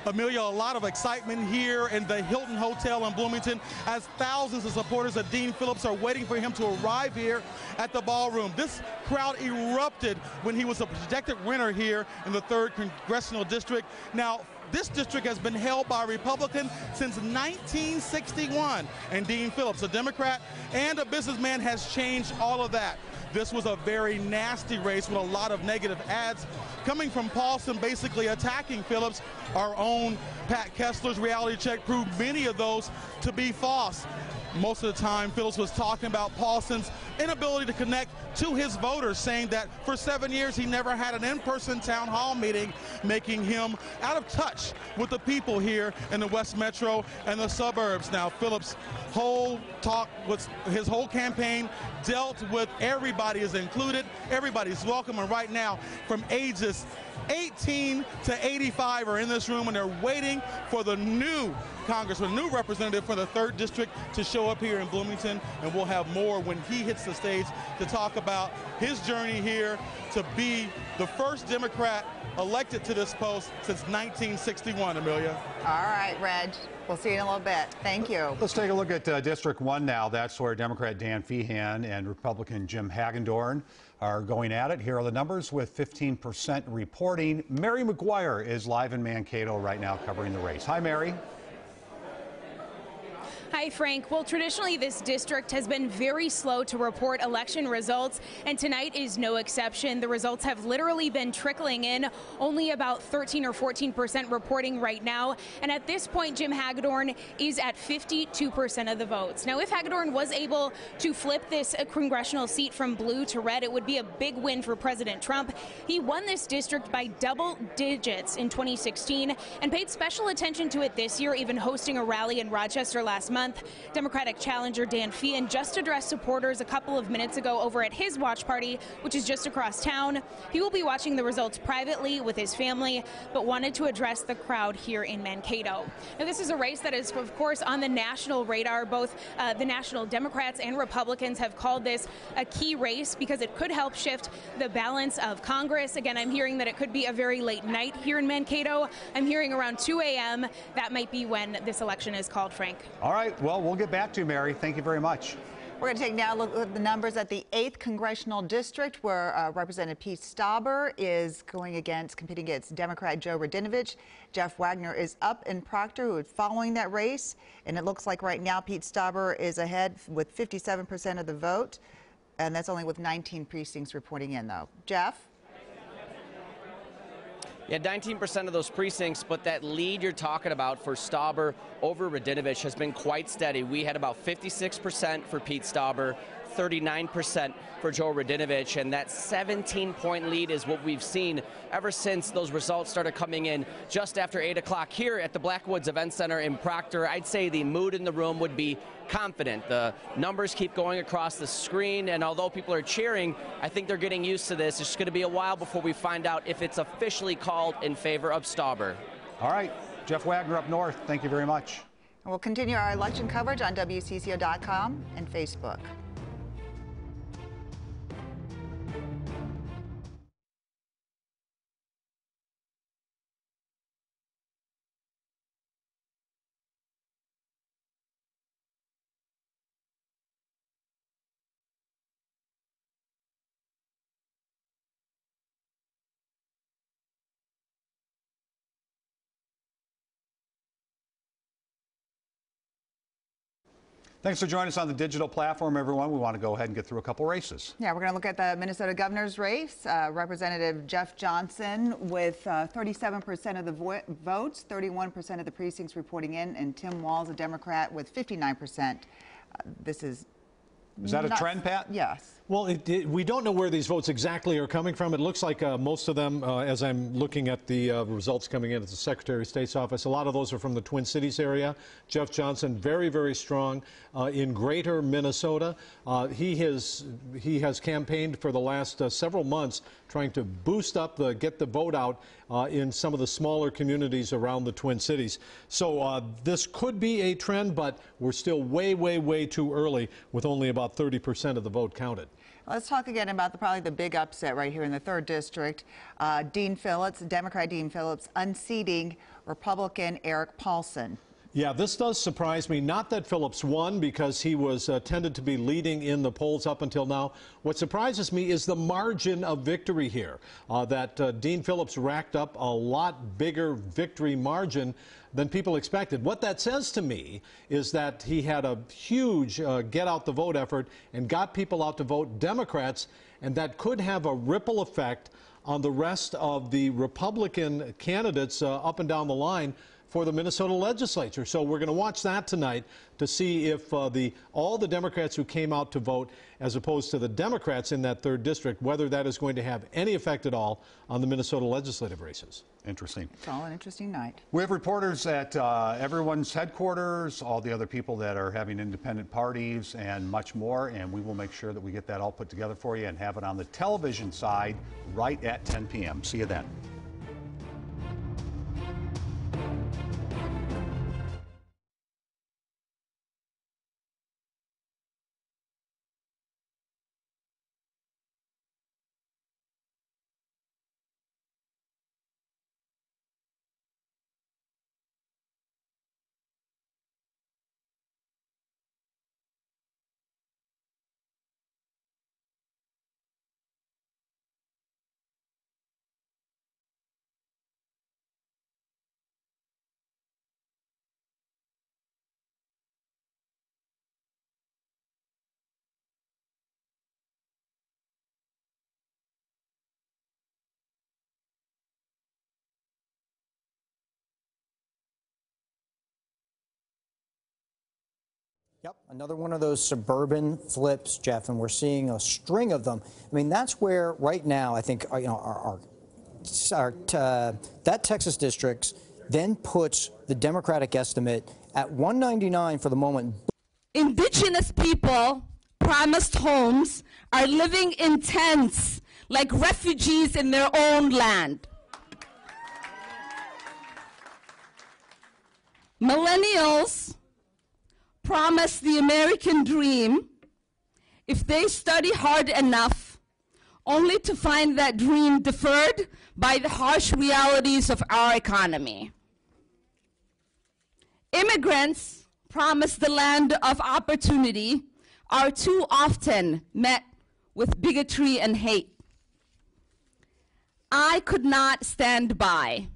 Amelia, a lot of excitement here in the Hilton Hotel in Bloomington as thousands of supporters of Dean Phillips are waiting for him to arrive here at the ballroom. This crowd erupted when he was a projected winner here in the 3rd Congressional District. Now, this district has been held by a Republican since 1961, and Dean Phillips, a Democrat and a businessman, has changed all of that. This was a very nasty race with a lot of negative ads coming from Paulson, basically attacking Phillips. Our own Pat Kessler's reality check proved many of those to be false. Most of the time, Phillips was talking about Paulson's inability to connect to his voters, saying that for 7 years he never had an in-person town hall meeting, making him out of touch with the people here in the West Metro and the suburbs. Now, Phillips' whole talk, his whole campaign dealt with everybody is included, everybody's welcome, and right now, from ages 18 to 85 are in this room, and they're waiting for the new congressman, new representative for the 3rd District to show up here in Bloomington, and we'll have more when he hits the stage to talk about his journey here to be the first Democrat elected to this post since 1961, Amelia. All right, Reg. We'll see you in a little bit. Thank you. Let's take a look at District 1 now. That's where Democrat Dan Feehan and Republican Jim Hagedorn are going at it. Here are the numbers with 15% reporting. Mary McGuire is live in Mankato right now covering the race. Hi, Mary. Hi, Frank. Well, traditionally, this district has been very slow to report election results, and tonight is no exception. The results have literally been trickling in, only about 13 or 14% reporting right now. And at this point, Jim Hagedorn is at 52% of the votes. Now, if Hagedorn was able to flip this congressional seat from blue to red, it would be a big win for President Trump. He won this district by double digits in 2016 and paid special attention to it this year, even hosting a rally in Rochester last month. Democratic challenger Dan Feehan just addressed supporters a couple of minutes ago over at his watch party, which is just across town. He will be watching the results privately with his family, but wanted to address the crowd here in Mankato. Now, this is a race that is, of course, on the national radar. Both the national Democrats and Republicans have called this a key race because it could help shift the balance of Congress. Again, I'm hearing that it could be a very late night here in Mankato. I'm hearing around 2 a.m. That might be when this election is called, Frank. All right. Well, we'll get back to you, Mary. Thank you very much. We're going to take now a look at the numbers at the 8th Congressional District, where Representative Pete Stauber is competing against Democrat Joe Radinovich. Jeff Wagner is up in Proctor, who is following that race. And it looks like right now Pete Stauber is ahead with 57% of the vote. And that's only with 19 precincts reporting in, though. Jeff? Yeah, 19% of those precincts, but that lead you're talking about for Stauber over Radinovich has been quite steady. We had about 56% for Pete Stauber, 39% for Joe Radinovich, and that 17-point lead is what we've seen ever since those results started coming in just after 8 o'clock here at the Blackwoods Event Center in Proctor. I'd say the mood in the room would be confident. The numbers keep going across the screen, and although people are cheering, I think they're getting used to this. It's just going to be a while before we find out if it's officially called in favor of Stauber. All right, Jeff Wagner up north. Thank you very much. And we'll continue our election coverage on WCCO.com and Facebook. Thanks for joining us on the digital platform, everyone. We want to go ahead and get through a couple races. Yeah, we're going to look at the Minnesota governor's race. Representative Jeff Johnson with 37% of the votes, 31% of the precincts reporting in, and Tim Walz, a Democrat, with 59%. This is that a trend, Pat? Yes. Well, we don't know where these votes exactly are coming from. It looks like most of them, as I'm looking at the results coming in at the Secretary of State's office, a lot of those are from the Twin Cities area. Jeff Johnson, very, very strong in greater Minnesota. He has campaigned for the last several months trying to boost up get the vote out in some of the smaller communities around the Twin Cities. So this could be a trend, but we're still way, way, way too early with only about 30% of the vote counted. Let's talk again about probably the big upset right here in the 3rd District. Dean Phillips, Democrat Dean Phillips, unseating Republican Eric Paulson. Yeah, this does surprise me. Not that Phillips won, because he was tended to be leading in the polls up until now. What surprises me is the margin of victory here, that Dean Phillips racked up a lot bigger victory margin than people expected. What that says to me is that he had a huge get out the vote effort and got people out to vote Democrats, and that could have a ripple effect on the rest of the Republican candidates up and down the line for the Minnesota legislature. So we're going to watch that tonight to see if all the Democrats who came out to vote, as opposed to the Democrats in that 3rd district, whether that is going to have any effect at all on the Minnesota legislative races. Interesting. It's all an interesting night. We have reporters at everyone's headquarters, all the other people that are having independent parties, and much more, and we will make sure that we get that all put together for you and have it on the television side right at 10 p.m. See you then. Yep, another one of those suburban flips, Jeff, and we're seeing a string of them. I mean, that's where right now I think that Texas district then puts the Democratic estimate at 199 for the moment. Indigenous people promised homes are living in tents like refugees in their own land. Millennials promise the American dream if they study hard enough, only to find that dream deferred by the harsh realities of our economy. Immigrants promise the land of opportunity are too often met with bigotry and hate. I could not stand by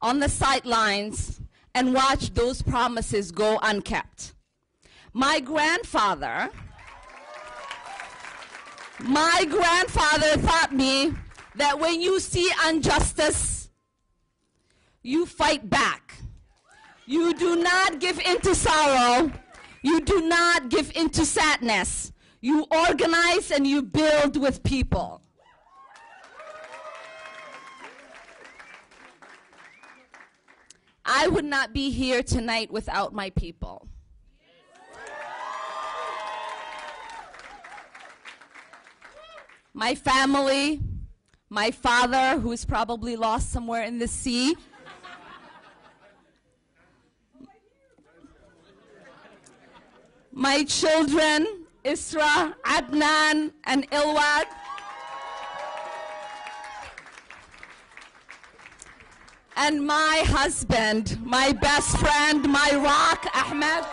on the sidelines and watch those promises go unkept. My grandfather taught me that when you see injustice, you fight back. You do not give in to sorrow. You do not give in to sadness. You organize and you build with people. I would not be here tonight without my people. My family, my father, who is probably lost somewhere in the sea, my children, Isra, Adnan, and Ilwad, and my husband, my best friend, my rock, Ahmed,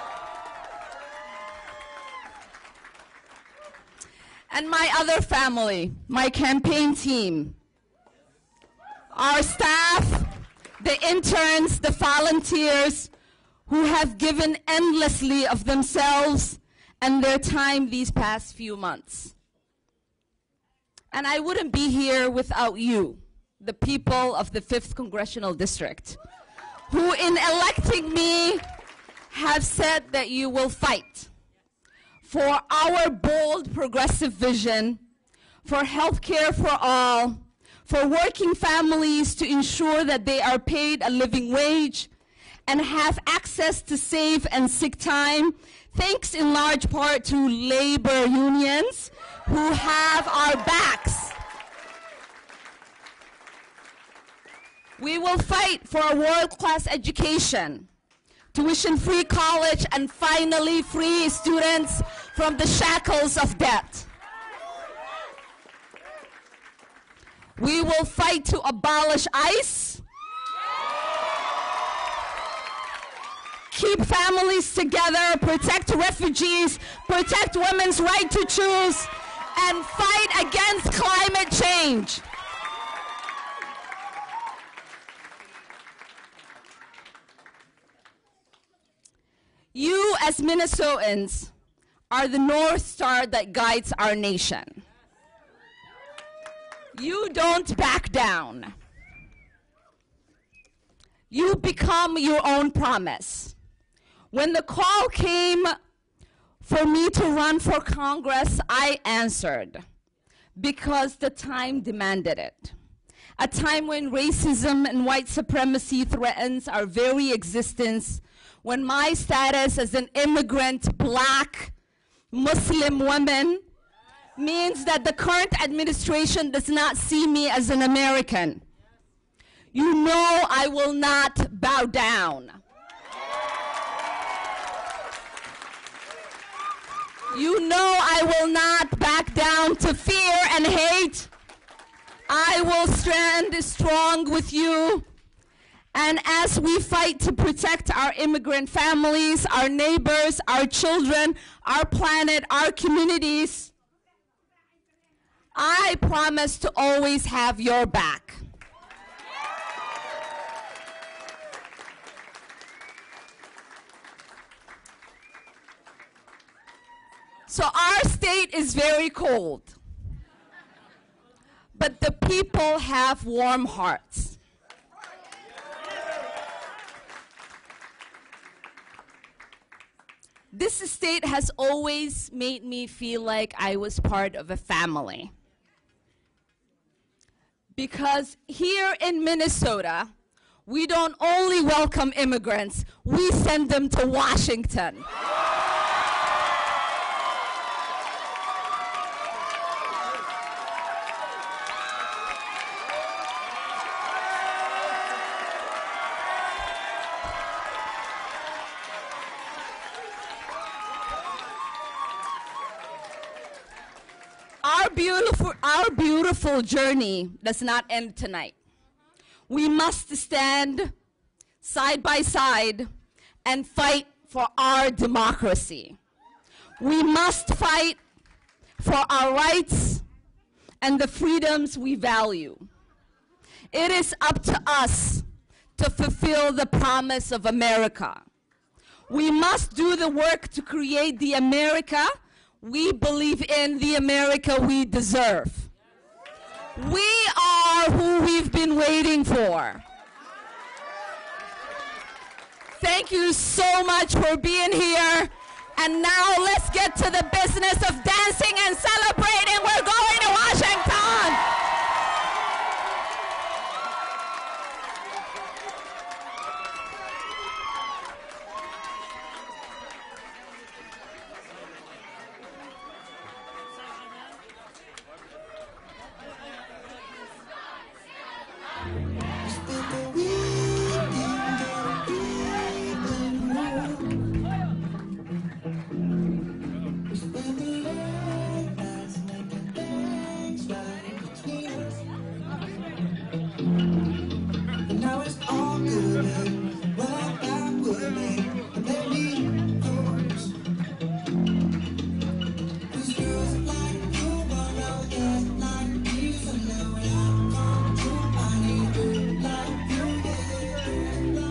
and my other family, my campaign team, our staff, the interns, the volunteers who have given endlessly of themselves and their time these past few months. And I wouldn't be here without you, the people of the 5th Congressional District, who in electing me have said that you will fight for our bold progressive vision, for health care for all, for working families to ensure that they are paid a living wage and have access to safe and sick time, thanks in large part to labor unions who have our backs. We will fight for a world-class education, tuition-free college, and finally free students from the shackles of debt. We will fight to abolish ICE, keep families together, protect refugees, protect women's right to choose, and fight against climate change. You, as Minnesotans, are the North Star that guides our nation. You don't back down. You become your own promise. When the call came for me to run for Congress, I answered because the time demanded it. A time when racism and white supremacy threatens our very existence, when my status as an immigrant, black, Muslim woman means that the current administration does not see me as an American. You know I will not bow down. You know I will not back down to fear and hate. I will stand strong with you. And as we fight to protect our immigrant families, our neighbors, our children, our planet, our communities, I promise to always have your back. So our state is very cold, but the people have warm hearts. This state has always made me feel like I was part of a family. Because here in Minnesota, we don't only welcome immigrants, we send them to Washington. Our beautiful journey does not end tonight. We must stand side by side and fight for our democracy. We must fight for our rights and the freedoms we value. It is up to us to fulfill the promise of America. We must do the work to create the America we believe in, the America we deserve. We are who we've been waiting for. Thank you so much for being here. And now let's get to the business of dancing and celebrating.